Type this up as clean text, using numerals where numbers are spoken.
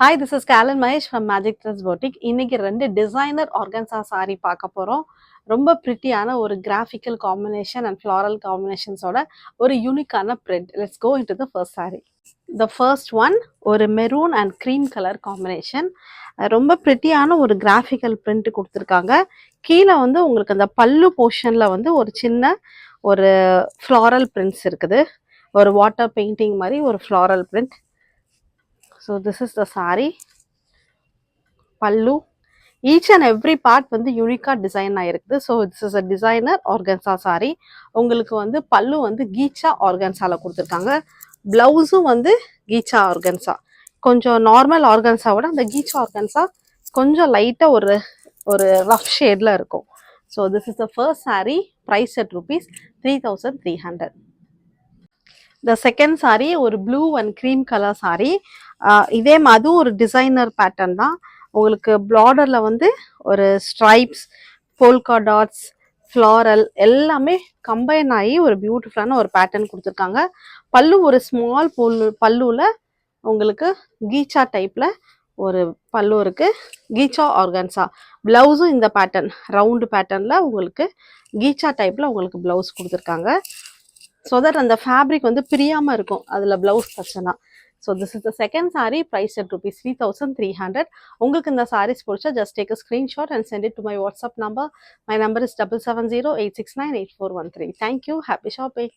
Hi, this is gallon Mahesh from magic dress boutique. இன்னைக்கு 2 designer organza sorry பார்க்க போகிறோம். ரொம்ப ப்ரிட்டியான ஒரு கிராஃபிக்கல் காம்பினேஷன் அண்ட் ஃப்ளாரல் காம்பினேஷன்ஸோட ஒரு யூனிக்கான print. Let's go into the first sari. The first one ஒரு maroon and cream colour combination. ரொம்ப ப்ரிட்டியான ஒரு கிராஃபிக்கல் பிரிண்ட் கொடுத்துருக்காங்க. கீழே வந்து உங்களுக்கு அந்த பல்லு போர்ஷனில் வந்து ஒரு சின்ன ஒரு ஃப்ளாரல் பிரிண்ட்ஸ் இருக்குது. ஒரு வாட்டர் பெயிண்டிங் மாதிரி ஒரு floral print. So this is the saree. Pallu. Each and every part வந்து யூனிக்காக டிசைன் ஆகிருக்குது. So this is a designer organza sorry. உங்களுக்கு வந்து பல்லு வந்து கீச்சா ஆர்கன்சாவில் கொடுத்துருக்காங்க. ப்ளவுஸும் வந்து கீச்சா ஆர்கன்சா. கொஞ்சம் நார்மல் ஆர்கன்சாவோட அந்த கீச்சா ஆர்கன்சா கொஞ்சம் லைட்டாக ஒரு ஒரு ரஃப் ஷேடில் இருக்கும். So this is the first sari. Price at rupees 3300. The second sari ஒரு blue and cream colour sari. இதே மாதிரி ஒரு டிசைனர் பேட்டர்ன் தான். உங்களுக்கு பார்டரில் வந்து ஒரு ஸ்ட்ரைப்ஸ், போல்கா டாட்ஸ், ஃப்ளாரல் எல்லாமே கம்பைன் ஆகி ஒரு பியூட்டிஃபுல்லான ஒரு பேட்டர்ன் கொடுத்துருக்காங்க. பல்லு ஒரு ஸ்மால் பல்லுவில் உங்களுக்கு கீச்சா டைப்பில் ஒரு பல்லு இருக்குது. கீச்சா ஆர்கன்சா. ப்ளவுஸும் இந்த பேட்டர்ன் ரவுண்டு பேட்டர்னில் உங்களுக்கு கீச்சா டைப்பில் உங்களுக்கு ப்ளவுஸ் கொடுத்துருக்காங்க. ஸோ தட் அந்த ஃபேப்ரிக் வந்து பிரியாமல் இருக்கும் அதில் ப்ளவுஸ் தச்சனா. So this is the second sari. Price at rupees 3300. உங்களுக்கு இந்த சாரீஸ் பிடிச்சா just take a screenshot and send it to my WhatsApp number. My number is 7708698413. Thank you. Happy shopping.